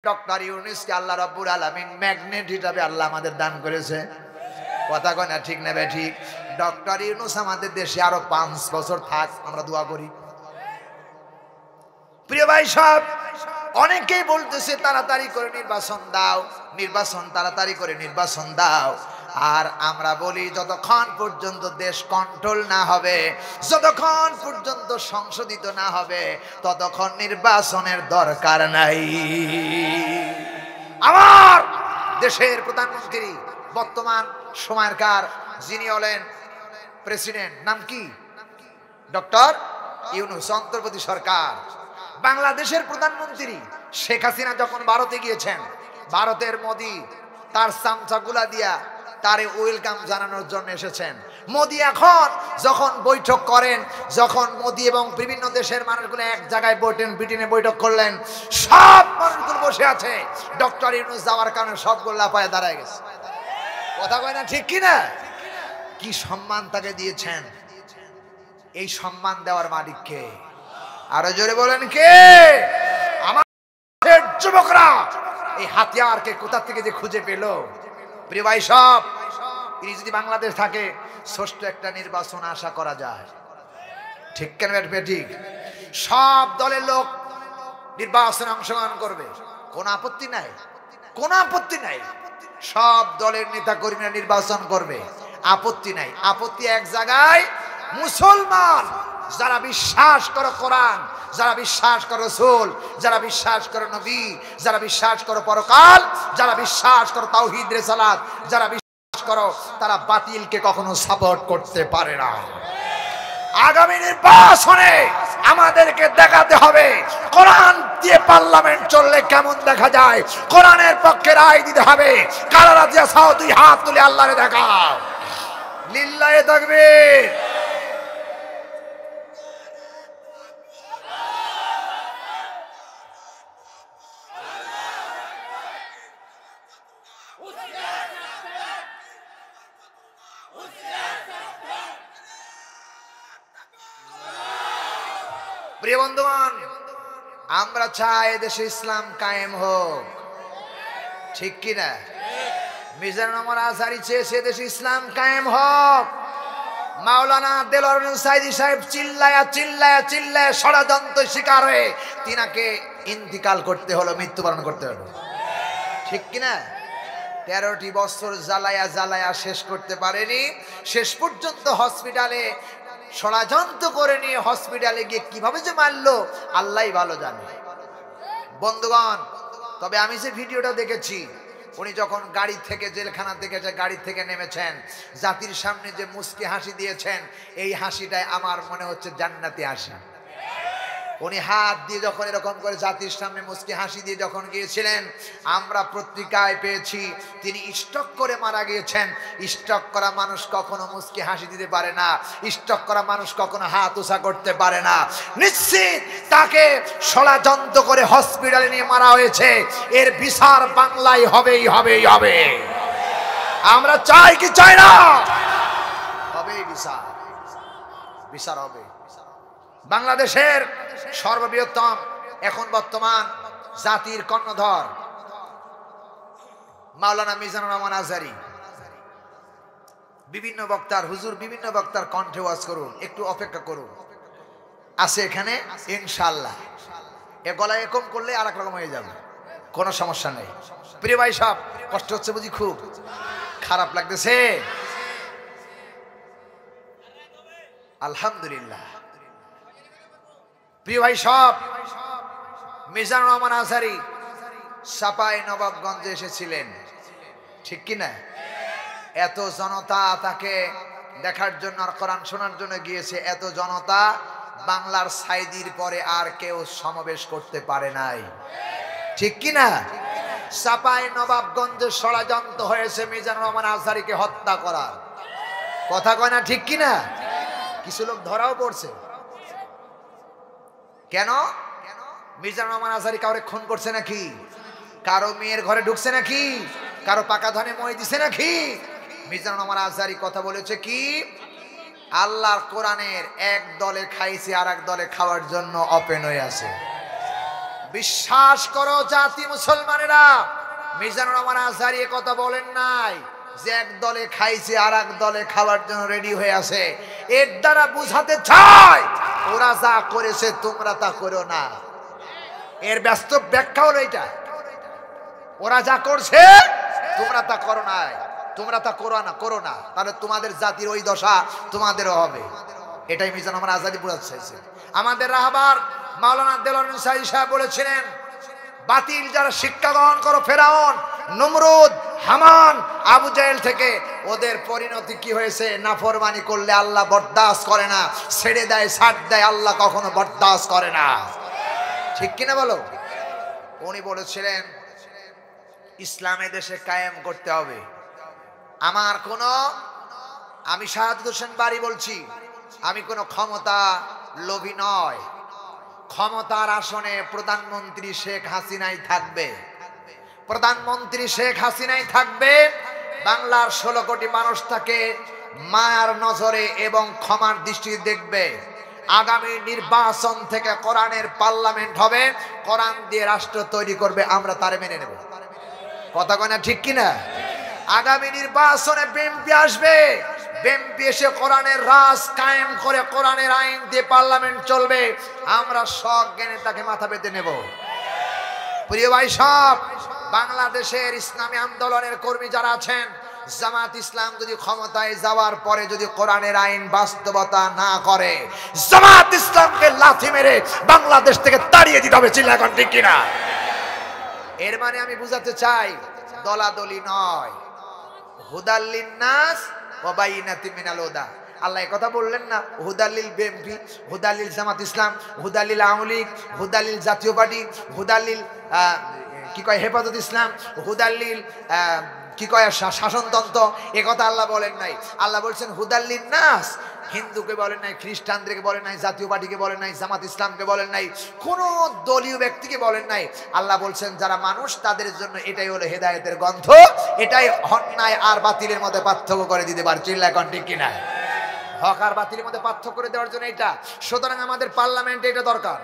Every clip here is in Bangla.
ডক্টর ইউনূসকে আল্লাহ রাব্বুল আলামিন ম্যাগনেট হিসেবে আল্লাহ আমাদের দান করেছে। কথা কয় না ঠিক না ঠিক? ডক্টর ইউনূস আমাদের দেশে আরো 5 বছর থাক, আমরা দোয়া করি। প্রিয় ভাই সব, অনেকেই বলতেছে তাড়াতাড়ি করে নির্বাচন দাও, নির্বাচন তাড়াতাড়ি করে নির্বাচন দাও। আর আমরা বলি যতক্ষণ পর্যন্ত দেশ কন্ট্রোল না হবে, যতক্ষণ পর্যন্ত সংশোধিত না হবে, ততক্ষণ নির্বাচনের দরকার নাই। আমার দেশের প্রধানমন্ত্রী বর্তমান সময়কার যিনি হলেন প্রেসিডেন্ট, নাম কি? ডক্টর ইউনূস, অন্তর্বর্তী সরকার। বাংলাদেশের প্রধানমন্ত্রী শেখ হাসিনা যখন ভারতে গিয়েছেন, ভারতের মোদি তার চামচাগুলা দিয়া তারে ওয়েলকাম জানানোর জন্য এসেছেন। মোদি এখন যখন বৈঠক করেন, যখন মোদি এবং বিভিন্ন দেশের মানুষগুলো এক জায়গায় বসেন, ব্রিটেনে বৈঠক করলেন, সব মানুষগুলো বসে আছে। ডক্টর ইউনূস যাওয়ার কারণে সবগুলো লাফায় দাঁড়ায় গেছে। কথা কয় না ঠিক কিনা? কি সম্মান তাকে দিয়েছেন। এই সম্মান দেওয়ার মালিক কে? আরো জোরে বলেন কে? আমাদের যুবকরা এই হাতিয়ারকে কোথা থেকে যে খুঁজে পেল। প্রিয় ভাই সব, তিনি যদি বাংলাদেশ থাকে ষষ্ঠ একটা নির্বাচন আশা করা যায়। ঠিক কেন? ঠিক। সব দলের লোক নির্বাচনে অংশগ্রহণ করবে, কোন আপত্তি নাই, কোন আপত্তি নাই। সব দলের নেতা কর্মীরা নির্বাচন করবে, আপত্তি নাই। আপত্তি এক জায়গায়, মুসলমান যারা বিশ্বাস করে কোরআন, যারা বিশ্বাস করে রাসূল, যারা বিশ্বাস করে নবী, যারা বিশ্বাস করে পরকাল, যারা বিশ্বাস করে তাওহীদ রিসালাত, যারা বিশ্বাস করে, তারা বাতিলকে কখনো সাপোর্ট করতে পারে না। আগামী নির্বাচনে আমাদেরকে দেখাতে হবে কোরআন দিয়ে পার্লামেন্ট চললে কেমন দেখা যায়। কোরআনের পক্ষে রায় দিতে হবে। কারা রাজি আছো? দুই হাত তুলে আল্লাহরে দেখাও। লিল্লাহি তাকবীর। প্রিয় বন্ধুগণ, আমরা চাই দেশে ইসলাম কায়েম হোক। ঠিক কিনা? মিজানুর রহমান আজহারী চেয়েছে দেশে ইসলাম কায়েম হোক। মাওলানা দেলোয়ার হোসেন সাঈদী সাহেব চিল্লায়া চিল্লায়া চিল্লায়া ষড়যন্ত্র শিকার হয়ে তিনাকে ইন্তিকাল করতে হলো, মৃত্যুবরণ করতে হলো। ঠিক কিনা? 13টি বছর জ্বালায়া জ্বালায়া শেষ করতে পারেনি। শেষ পর্যন্ত হসপিটালে ষড়যন্ত্র করে নিয়ে হসপিটালে গিয়ে কিভাবে যে মারলো আল্লাহই ভালো জানে। বন্ধুগণ, তবে আমি যে ভিডিওটা দেখেছি, উনি যখন গাড়ি থেকে, জেলখানা থেকে গাড়ি থেকে নেমেছেন, জাতির সামনে যে মুস্কি হাসি দিয়েছেন, এই হাসিটাই আমার মনে হচ্ছে জান্নাতি হাসি। উনি হাত দিয়ে যখন এরকম করে জাতির সামনে মুস্কি হাসি দিয়ে যখন গিয়েছিলেন, আমরা পত্রিকায় পেয়েছি তিনি স্ট্রোক করে মারা গিয়েছেন। স্ট্রোক করা মানুষ কখনো মুস্কি হাসি দিতে পারে না, স্ট্রোক করা মানুষ কখনো হাত উঁচা করতে পারে না। নিশ্চিত তাকে ষড়যন্ত্র করে হসপিটালে নিয়ে মারা হয়েছে। এর বিচার বাংলায় হবেই হবেই হবে। আমরা চাই কি চাই না? হবেই বিচার, বিচার হবে। বাংলাদেশের সর্ববৃহত্তম এখন বর্তমান জাতির কর্ণধর মাওলানা মিজানুর রহমান আজহারী বিভিন্ন বক্তার, হুজুর বিভিন্ন বক্তার কণ্ঠে ওয়াজ করুন, একটু অপেক্ষা করুন, আছে এখানে ইনশাআল্লাহ। এ গলায় এরকম করলে আর এক রকম হয়ে যাবে, কোনো সমস্যা নেই। প্রিয় ভাই সব, কষ্ট হচ্ছে বুঝি, খুব খারাপ লাগতেছে। আলহামদুলিল্লাহ। প্রিয় ভাই সব, মিজানুর রহমান আজহারী চাঁপাইনবাবগঞ্জে এসেছিলেন, ঠিক কিনা? এত জনতা তাকে দেখার জন্য আর কোরআন শোনার জন্য গিয়েছে। এত জনতা বাংলার সাইদির পরে আর কেউ সমাবেশ করতে পারে নাই, ঠিক কিনা? চাঁপাইনবাবগঞ্জে ষড়যন্ত্র হয়েছে মিজানুর রহমান আজহারীকে হত্যা করার। কথা কয় না ঠিক কিনা? কিছু লোক ধরাও পড়ছে। কেন? মিজানুর রহমান আজহারী কাউরে খুন করছে নাকি? কারো মেয়ের ঘরে ঢুকছে নাকি? কারো পাকা ধনে মই দিছে নাকি? মিজানুর রহমান আজহারী কথা বলেছে কি? আল্লাহর কোরআনের এক দলে খাইছে আর এক দলে খাওয়ার জন্য ওপেন হয়ে আছে। বিশ্বাস করো জাতি মুসলমানেরা, মিজানুর রহমান আজহারী এ কথা বলেন নাই যে এক দলে খাইছে আর এক দলে খাওয়ার জন্য রেডি হয়ে আছে। এর দ্বারা বুঝাতে চায় ওরা যা করেছে তোমরা তা করো না। এর বাস্তব ব্যাখ্যা হলো এটা, ওরা যা করছে তোমরা তা করো না, তোমরা তা করো না, তাহলে তোমাদের জাতির ওই দশা তোমাদেরও হবে। এটাই মিজানুর রহমান আজহারী বোঝাতে চাইছে। আমাদের রাহবার মাওলানা দেলোয়ার হোসেন সাহেব বলেছিলেন, বাতিল যারা শিক্ষা গ্রহণ করো, ফেরাউন, নমরুদ, হামান, আবু জাহেল থেকে ওদের পরিণতি কি হয়েছে? নাফরমানি করলে আল্লাহ বরদাস্ত করে না, ছেড়ে দেয়, ছাড় দেয়, আল্লাহ কখনো বরদাস্ত করে না। ঠিক কিনা বলো? উনি বলেছিলেন ইসলামে দেশে কায়েম করতে হবে। আমি শাহাদাত হোসেন বারী বলছি, আমি কোনো ক্ষমতা লোভী নয়। ক্ষমতার আসনে প্রধানমন্ত্রী শেখ হাসিনাই থাকবে, প্রধানমন্ত্রী শেখ হাসিনাই থাকবে। বাংলার 16 কোটি মানুষ তাকে মায়ার নজরে এবং ক্ষমার দৃষ্টিতে দেখবে। আগামী নির্বাচন থেকে কোরআনের পার্লামেন্ট হবে, কোরআন দিয়ে রাষ্ট্র তৈরি করবে, আমরা তারে মেনে নেব। কথা কয় না ঠিক কিনা? আগামী নির্বাচনে বিএনপি আসবে, বিএনপি এসে কোরআনের রাজ কায়েম করে কোরআনের আইন দিয়ে পার্লামেন্ট চলবে, আমরা সব জ্ঞানে তাকে মাথা পেতে নেব। প্রিয় ভাই সব, বাংলাদেশের ইসলামী আন্দোলনের কর্মী যারা আছেন, জামাত ইসলাম যদি ক্ষমতায় যাওয়ার পরে যদি কোরআনের আইন বাস্তবতা না করে, জামাত ইসলামকে লাথি মেরে বাংলাদেশ থেকে তাড়িয়ে দিতে হবে। চিল্লা এখন ঠিক কিনা? এর মানে আমি বুঝাতে চাই দলাদলি নয়, হুদাল্লিন নাস ওয়া বাইনাতিন মিনাল হুদা। আল্লাহ এই কথা বললেন না, হুদাল্লিল বিএনপি, হুদাল্লিল জামাত ইসলাম, হুদাল্লিল আওয়ামী লীগ, হুদাল্লিল জাতীয় পার্টি, হুদাল্লিল কি কয় হেফাজত ইসলাম, হুদাল্লিল কি কয় শাসনতন্ত্র। এ কথা আল্লাহ বলেন নাই। আল্লাহ বলছেন হুদাল্লিন নাস। হিন্দুকে বলেন নাই, খ্রিস্টানদেরকে বলেন নাই, জাতীয় পার্টিকে বলেন নাই, জামাত ইসলামকে বলেন নাই, কোন দলীয় ব্যক্তিকে বলেন নাই। আল্লাহ বলছেন যারা মানুষ তাদের জন্য এটাই হলো হেদায়েতের গ্রন্থ, এটাই অন্যায় আর বাতিলের মধ্যে পার্থক্য করে দিতে পারে। চিল্লা এখন ঠিক কিনা? হক আর বাতিলের মধ্যে পার্থক্য করে দেওয়ার জন্য এটা। সুতরাং আমাদের পার্লামেন্টে এটা দরকার।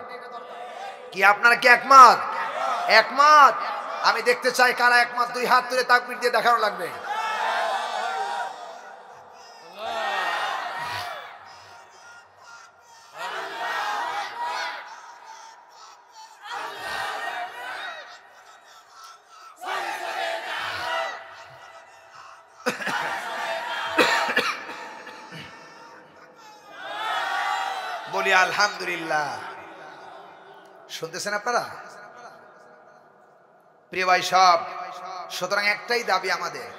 কি আপনারা কি একমত? একমত? আমি দেখতে চাই কারা একমত, দুই হাত তুলে তাকবীর দিয়ে দেখানো লাগবে। বলি আলহামদুলিল্লাহ। শুনতেছেন আপনারা? প্রিয় ভাই সব, সুতরাং একটাই দাবি আমাদের,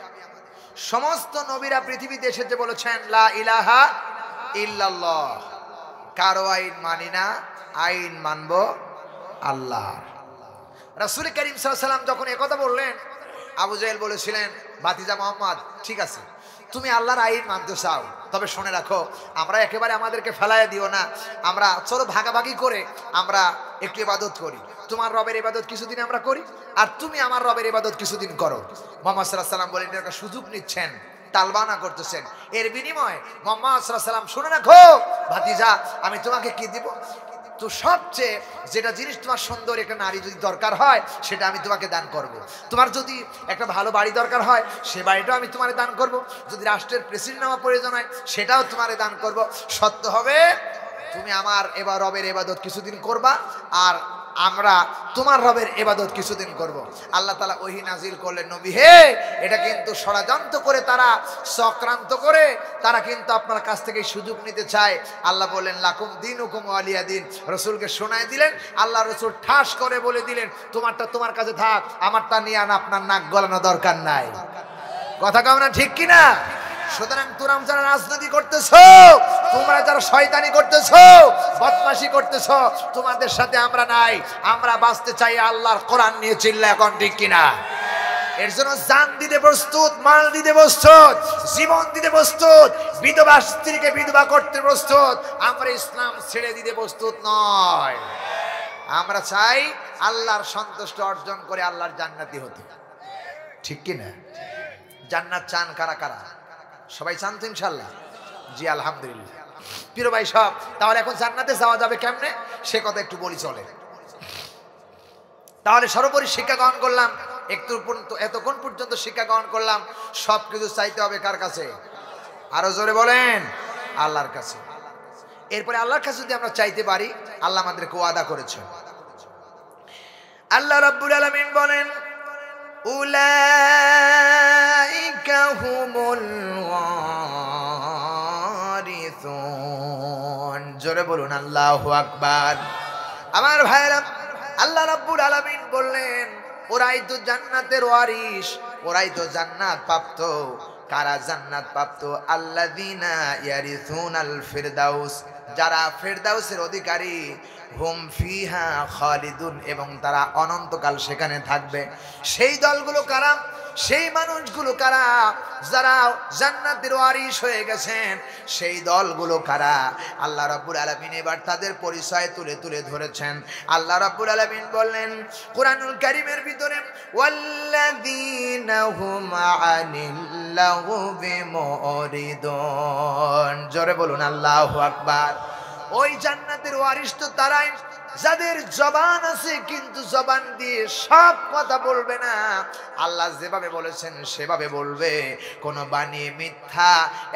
সমস্ত নবীরা পৃথিবীতে এসে যে বলেছেন লা ইলাহা ইল্লাল্লাহ, কারো আইন মানি না, আইন মানব আল্লাহর। রাসূল করিম সাল্লাল্লাহু আলাইহি ওয়াসাল্লাম যখন একথা বললেন, আবু জাহেল বলেছিলেন, ভাতিজা মুহাম্মদ, ঠিক আছে তুমি আল্লাহর আইন মানতে চাও, তবে শুনে রাখো আমরা একেবারে আমাদেরকে ফেলাইয়া দিও না, আমরা চলো ভাগাভাগি করে আমরা একটু ইবাদত করি। তোমার রবের ইবাদত কিছুদিন আমরা করি, আর তুমি আমার রবের ইবাদত কিছুদিন করো। মুহাম্মদ সাল্লাল্লাহু আলাইহি ওয়াসাল্লাম বলেন একটা সুযোগ নিচ্ছেন, তালবানা করতেছেন। এর বিনিময়ে মুহাম্মদ সাল্লাল্লাহু আলাইহি ওয়াসাল্লাম, শুনে রাখো ভাতিজা, আমি তোমাকে কি দিব? তো সবচেয়ে যেটা জিনিস তোমার সুন্দর একটা নারী যদি দরকার হয় সেটা আমি তোমাকে দান করব। তোমার যদি একটা ভালো বাড়ি দরকার হয় সে বাড়িটাও আমি তোমারে দান করব। যদি রাষ্ট্রের প্রেসিডেন্ট নেওয়া প্রয়োজন হয় সেটাও তোমারে দান করব। সত্য হবে তুমি আমার এবার রবের ইবাদত কিছুদিন করবা, আর আমরা তোমার রবের ইবাদত কিছুদিন করব। আল্লাহ তাআলা ওহী নাজিল করলেন, নবী হে, এটা কিন্তু ষড়যন্ত্র করে, তারা চক্রান্ত করে, তারা কিন্তু আপনার কাছ থেকে সুযোগ নিতে চায়। আল্লাহ বললেন লাকুম দীনুকুম ওয়ালিয়া দিন। রাসূলকে শোনায় দিলেন, আল্লাহ রাসূল ঠাস করে বলে দিলেন তোমারটা তোমার কাছে থাক, আমারটা নিয়ে আন, আপনার নাক গলানো দরকার নাই। কথা কও না ঠিক কিনা? সুতরাং তোমরা যারা রাজনীতি করতেছো, তোমরা যারা শয়তানি করতেছো, বদমাশি করতেছো, তোমাদের সাথে আমরা নাই। আমরা বাঁচতে চাই আল্লাহর কোরআন নিয়ে। চিল্লা এখন ঠিক কিনা? এর জন্য জান দিতে প্রস্তুত, মাল দিতে প্রস্তুত, জীবন দিতে প্রস্তুত, বিধবা স্ত্রীকে বিধবা করতে প্রস্তুত। আমরা ইসলাম ছেড়ে দিতে প্রস্তুত নয়। আমরা চাই আল্লাহর সন্তুষ্টি অর্জন করে আল্লাহর জান্নাতি হতে। ঠিক কিনা? জান্নাত চান কারা কারা? সবাই চান তো ইনশাল্লাহ? জি আলহামদুলিল্লাহ। প্রিয় ভাই সব, তাহলে এখন জান্নাতে যাওয়া যাবে কেমনে সে কথা একটু বলি চলে। তাহলে সর্বোপরি শিক্ষা গ্রহণ করলাম, এতক্ষণ পর্যন্ত শিক্ষা গ্রহণ করলাম, সবকিছু চাইতে হবে কার কাছে? আরো জোরে বলেন, আল্লাহর কাছে। এরপরে আল্লাহর কাছে যদি আমরা চাইতে পারি, আল্লাহ আমাদেরকে ওয়াদা করেছেন। আল্লাহ রাব্বুল আলামিন বলেন, উলাইকা হুমুল ওয়ারিসুন। জোরে বলুন আল্লাহু আকবার। আমার ভাইরা, আল্লাহ রাব্বুল আলামিন বললেন, ওরাই তো জান্নাতের ওয়ারিস, ওরাই তো জান্নাত প্রাপ্ত। কারা জান্নাত প্রাপ্ত? আল্লাযীনা ইয়ারিসুনাল ফিরদাউস, যারা ফিরদাউসের অধিকারী। হুম ফিহা খালিদুন, এবং তারা অনন্তকাল সেখানে থাকবে। সেই দলগুলো কারা? সেই মানুষগুলো কারা যারা জান্নাতের ওয়ারিস হয়ে গেছেন? সেই দলগুলো কারা? আল্লাহ রাব্বুল আলামিন এবার তাদের পরিচয় তুলে তুলে ধরেছেন। আল্লাহ রাব্বুল আলামিন বললেন কুরআনুল কারীমের ভিতরে, ওয়াল্লাযীনা হুম আনিল লাগুবি মুরিদুন। জোরে বলুন আল্লাহু আকবার। ওই জান্নাতের ওয়ারিস তো তারাই যাদের জবান আছে, কিন্তু জবান দিয়ে সব কথা বলবে না। আল্লাহ যেভাবে বলেছেন সেভাবে বলবে, কোনো বানিয়ে মিথ্যা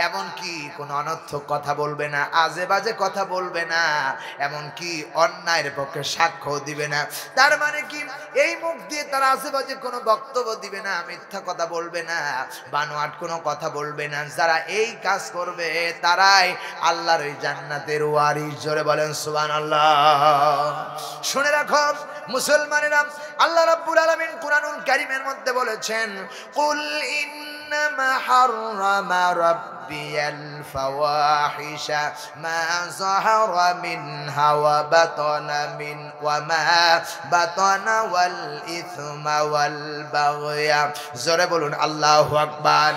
এমনকি কোনো অনর্থক কথা বলবে না, আজে বাজে কথা বলবে না, এমনকি অন্যায়ের পক্ষে সাক্ষ্য দিবে না। তার মানে কি? এই মুখ দিয়ে তারা আজে বাজে কোনো বক্তব্য দিবে না, মিথ্যা কথা বলবে না, বানোয়াট কোনো কথা বলবে না। যারা এই কাজ করবে তারাই আল্লাহর ওই জান্নাতের ওয়ারিস। জোরে বলেন সুবহানাল্লাহ। শুনে রাখো মুসলমানেরা, আল্লাহ রাব্বুল আলামিন কুরআনুল কারীমের মধ্যে বলেছেন, কুল ইন্নামা হাররামা রাব্বিয়াল ফাওয়াহিশা মা যাহারা মিনহা ওয়া মা বাতানা ওয়াল ইসমা ওয়াল বাগয়া। জোরে বলুন আল্লাহু আকবার।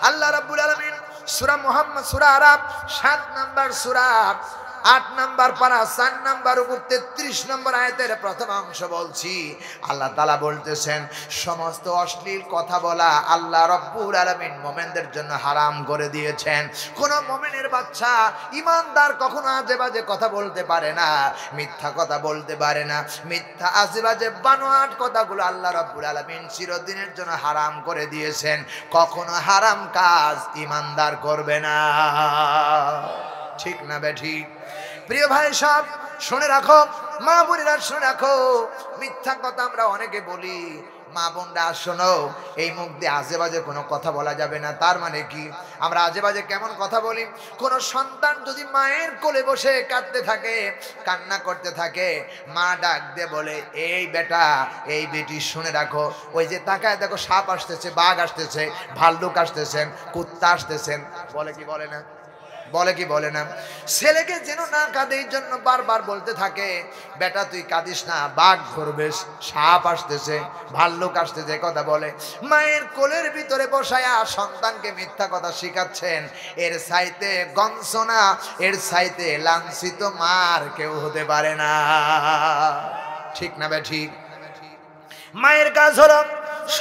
আল্লাহ রাব্বুল আলামিন সূরা মুহাম্মদ, সূরা আরাফ 7 নম্বর সূরা, 8 নম্বর পারা, 4 নম্বর উপর 33 নম্বর আয়াতের প্রথম অংশ বলছি। আল্লাহ তাআলা বলতেছেন, সমস্ত অশ্লীল কথা বলা আল্লাহ রাব্বুল আলামিন মুমিনদের জন্য হারাম করে দিয়েছেন। কোন মুমিনের বাচ্চা ঈমানদার কখনো আজে বাজে কথা বলতে পারে না, মিথ্যা কথা বলতে পারে না। মিথ্যা আজে বাজে বানোয়াট কথাগুলো আল্লাহ রাব্বুল আলামিন চিরদিনের জন্য হারাম করে দিয়েছেন। কখনো হারাম কাজ ঈমানদার করবে না। ঠিক না বেঠিক? প্রিয় ভাই সব শুনে রাখো, মা বোনেরা শুনে রাখো, মিথ্যা কথা আমরা অনেকে বলি। মা বোনরা শোনো, এই মুখ দিয়ে আজে বাজে কোনো কথা বলা যাবে না। তার মানে কি? আমরা আজে বাজে কেমন কথা বলি? কোন সন্তান যদি মায়ের কোলে বসে কাঁদতে থাকে, কান্না করতে থাকে, মা ডাক দিয়ে বলে, এই বেটা, এই বেটি শুনে রাখো, ওই যে তাকায় দেখো, সাপ আসতেছে, বাঘ আসতেছে, ভাল্লুক আসতেছেন, কুত্তা আসতেছেন। বলে কি বলে না? বলে কি বলে না? ছেলেকে যেন না কাঁদে এই জন্য বারবার বলতে থাকে, বেটা তুই কাঁদিস না, বাঘ ধরবে, সাপ আসতেছে, ভাল্লুক আসতেছে, কথা বলে। মায়ের কোলের ভিতরে বসায়া সন্তানকে মিথ্যা কথা শিখাচ্ছেন। এর চাইতে গঞ্জনা, এর চাইতে লাঞ্ছিত মার কেউ হতে পারে না। ঠিক না বে ঠিক? মায়ের কাজ হলো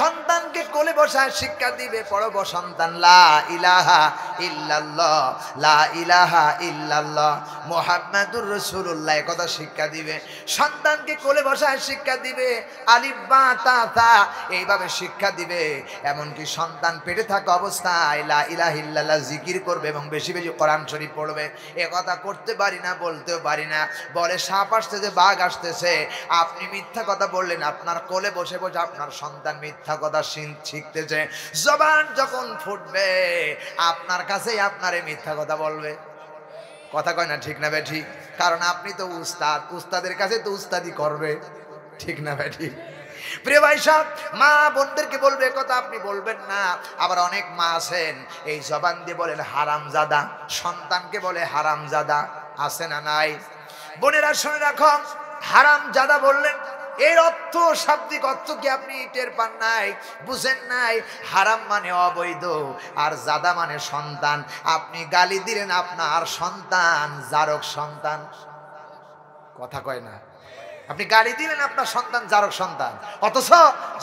সন্তানকে কোলে বসায় শিক্ষা দিবে, পড়ব সন্তান লা ইলাহা ইল্লাল্লাহ, লা ইলাহা ইল্লাল্লাহ মুহাম্মাদুর রাসূলুল্লাহ, কথা শিক্ষা দিবে। সন্তানকে কোলে বসায় শিক্ষা দিবে, আলিফ বা তা তা এইভাবে শিক্ষা দিবে। এমনকি সন্তান পেটে থাকা অবস্থায় লা ইলাহা ইল্লাল্লাহ জিকির করবে এবং বেশি বেশি কোরআন শরীফ পড়বে। এ কথা করতে পারি না, বলতেও পারি না। বলে সাপ আসতেছে, বাঘ আসতেছে, আপনি মিথ্যা কথা বললেন। আপনার কোলে বসে বসে আপনার সন্তান মিথ্যা কথা শিখতেছে। জবান যখন ফুটবে আপনার কাছেই আপনারে মিথ্যা কথা বলবে। কথা কয় না? ঠিক না বে ঠিক? কারণ আপনি তো উস্তাদ, উস্তাদের কাছে তো উস্তাদি করবে। ঠিক না বে ঠিক? প্রিয় ভাই সব, মা বোনদেরকে বলবে কথা আপনি বলবেন না। আবার অনেক মা আছেন এই জবান দিয়ে বলেন হারামজাদা, সন্তানকে বলে হারামজাদা। আছে না নাই? বোনেরা শুনে রাখো, হারামজাদা বললেন, এর অর্থ, শাব্দিক অর্থ কি আপনি টের পান নাই, বুঝেন নাই? হারাম মানে অবৈধ, আর জাদা মানে সন্তান। আপনি গালি দিলেন আপনার সন্তান জারক সন্তান। কথা কয় না? আপনি গালি দিলেন আপনার সন্তান জারক সন্তান, অথচ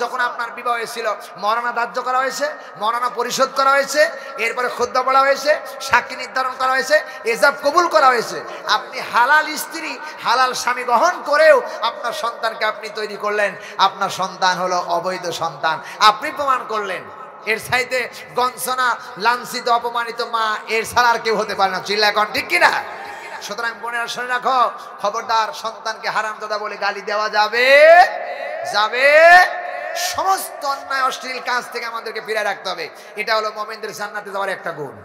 যখন আপনার বিবাহ হয়েছিল মরানা ধার্য করা হয়েছে, মরানা পরিশোধ করা হয়েছে, এরপরে খুতবা পড়া হয়েছে, সাক্ষী নির্ধারণ করা হয়েছে, এজাব কবুল করা হয়েছে। আপনি হালাল স্ত্রী হালাল স্বামী গ্রহণ করেও আপনার সন্তানকে আপনি তৈরি করলেন, আপনার সন্তান হলো অবৈধ সন্তান। আপনি প্রমাণ করলেন। এর চাইতে গঞ্জনা, লাঞ্ছিত, অপমানিত মা এর ছাড়া আর কেউ হতে পারে না। চিল্লা এখন ঠিক কিনা? সুতরাং বোনেরা শুনে রাখো, খবরদার সন্তানকে হারামজাদা বলে গালি দেওয়া যাবে যাবে সমস্ত অন্যায় অশ্লীল কাজ থেকে আমাদেরকে ফিরে রাখতে হবে। এটা হলো মুমিনদের জান্নাতে যাওয়ার একটা গুণ।